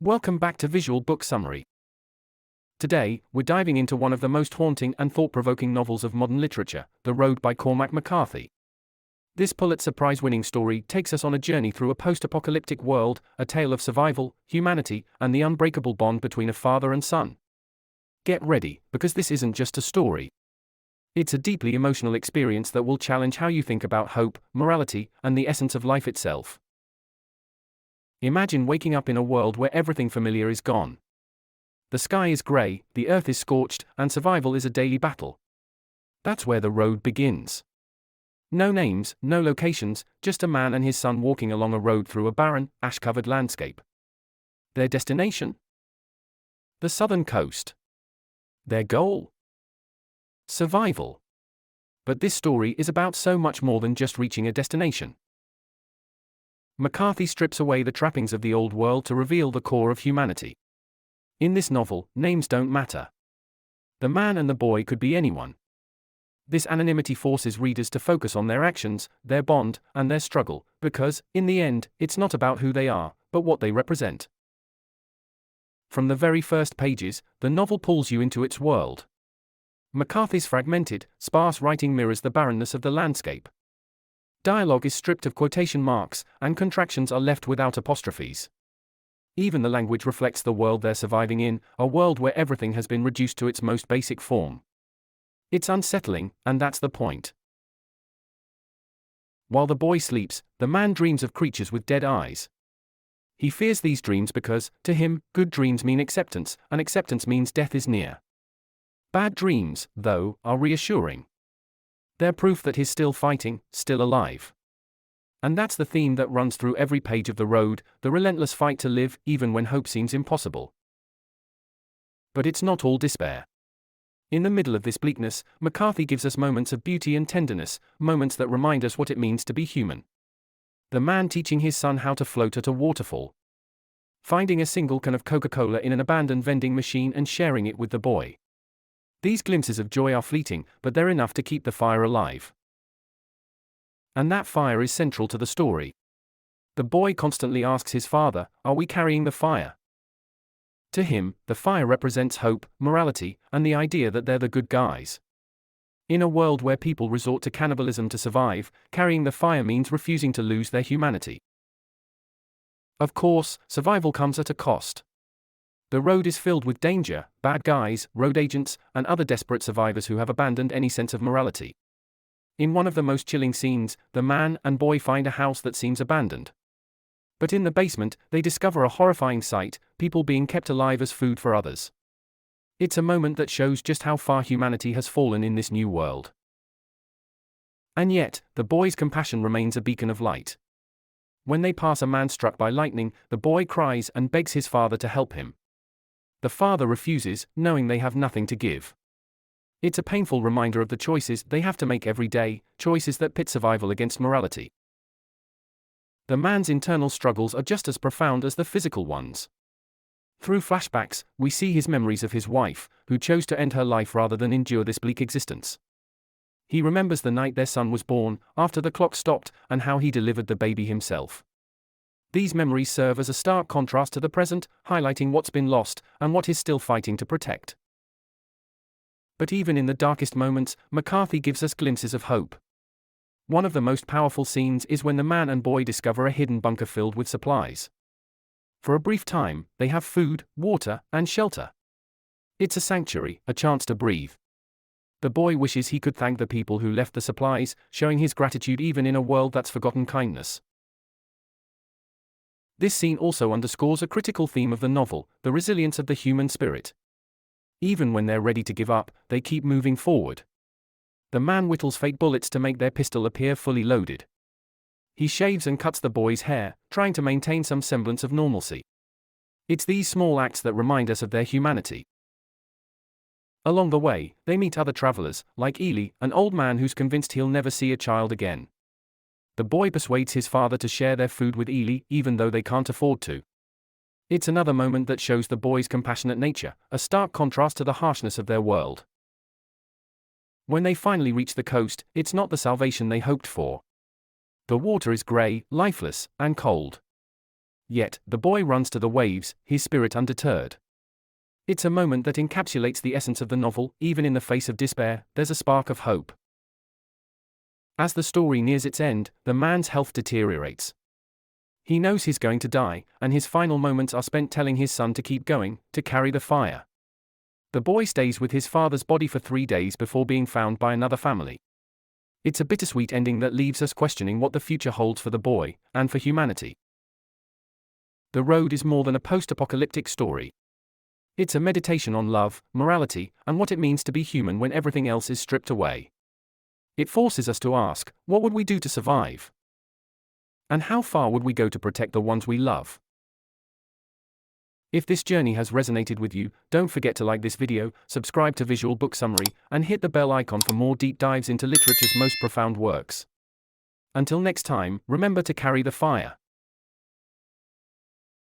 Welcome back to Visual Book Summary. Today, we're diving into one of the most haunting and thought-provoking novels of modern literature, The Road by Cormac McCarthy. This Pulitzer Prize-winning story takes us on a journey through a post-apocalyptic world, a tale of survival, humanity, and the unbreakable bond between a father and son. Get ready, because this isn't just a story. It's a deeply emotional experience that will challenge how you think about hope, morality, and the essence of life itself. Imagine waking up in a world where everything familiar is gone. The sky is grey, the earth is scorched, and survival is a daily battle. That's where the road begins. No names, no locations, just a man and his son walking along a road through a barren, ash-covered landscape. Their destination? The southern coast. Their goal? Survival. But this story is about so much more than just reaching a destination. McCarthy strips away the trappings of the old world to reveal the core of humanity. In this novel, names don't matter. The man and the boy could be anyone. This anonymity forces readers to focus on their actions, their bond, and their struggle, because, in the end, it's not about who they are, but what they represent. From the very first pages, the novel pulls you into its world. McCarthy's fragmented, sparse writing mirrors the barrenness of the landscape. Dialogue is stripped of quotation marks, and contractions are left without apostrophes. Even the language reflects the world they're surviving in, a world where everything has been reduced to its most basic form. It's unsettling, and that's the point. While the boy sleeps, the man dreams of creatures with dead eyes. He fears these dreams because, to him, good dreams mean acceptance, and acceptance means death is near. Bad dreams, though, are reassuring. They're proof that he's still fighting, still alive. And that's the theme that runs through every page of The Road, the relentless fight to live, even when hope seems impossible. But it's not all despair. In the middle of this bleakness, McCarthy gives us moments of beauty and tenderness, moments that remind us what it means to be human. The man teaching his son how to float at a waterfall. Finding a single can of Coca-Cola in an abandoned vending machine and sharing it with the boy. These glimpses of joy are fleeting, but they're enough to keep the fire alive. And that fire is central to the story. The boy constantly asks his father, "Are we carrying the fire?" To him, the fire represents hope, morality, and the idea that they're the good guys. In a world where people resort to cannibalism to survive, carrying the fire means refusing to lose their humanity. Of course, survival comes at a cost. The road is filled with danger, bad guys, road agents, and other desperate survivors who have abandoned any sense of morality. In one of the most chilling scenes, the man and boy find a house that seems abandoned. But in the basement, they discover a horrifying sight, people being kept alive as food for others. It's a moment that shows just how far humanity has fallen in this new world. And yet, the boy's compassion remains a beacon of light. When they pass a man struck by lightning, the boy cries and begs his father to help him. The father refuses, knowing they have nothing to give. It's a painful reminder of the choices they have to make every day, choices that pit survival against morality. The man's internal struggles are just as profound as the physical ones. Through flashbacks, we see his memories of his wife, who chose to end her life rather than endure this bleak existence. He remembers the night their son was born, after the clock stopped, and how he delivered the baby himself. These memories serve as a stark contrast to the present, highlighting what's been lost, and what he's still fighting to protect. But even in the darkest moments, McCarthy gives us glimpses of hope. One of the most powerful scenes is when the man and boy discover a hidden bunker filled with supplies. For a brief time, they have food, water, and shelter. It's a sanctuary, a chance to breathe. The boy wishes he could thank the people who left the supplies, showing his gratitude even in a world that's forgotten kindness. This scene also underscores a critical theme of the novel, the resilience of the human spirit. Even when they're ready to give up, they keep moving forward. The man whittles fake bullets to make their pistol appear fully loaded. He shaves and cuts the boy's hair, trying to maintain some semblance of normalcy. It's these small acts that remind us of their humanity. Along the way, they meet other travelers, like Ely, an old man who's convinced he'll never see a child again. The boy persuades his father to share their food with Ely, even though they can't afford to. It's another moment that shows the boy's compassionate nature, a stark contrast to the harshness of their world. When they finally reach the coast, it's not the salvation they hoped for. The water is grey, lifeless, and cold. yet the boy runs to the waves, his spirit undeterred. It's a moment that encapsulates the essence of the novel. Even in the face of despair, there's a spark of hope. As the story nears its end, the man's health deteriorates. He knows he's going to die, and his final moments are spent telling his son to keep going, to carry the fire. The boy stays with his father's body for 3 days before being found by another family. It's a bittersweet ending that leaves us questioning what the future holds for the boy, and for humanity. The Road is more than a post-apocalyptic story. It's a meditation on love, morality, and what it means to be human when everything else is stripped away. It forces us to ask, what would we do to survive? And how far would we go to protect the ones we love? If this journey has resonated with you, don't forget to like this video, subscribe to Visual Book Summary, and hit the bell icon for more deep dives into literature's most profound works. Until next time, remember to carry the fire.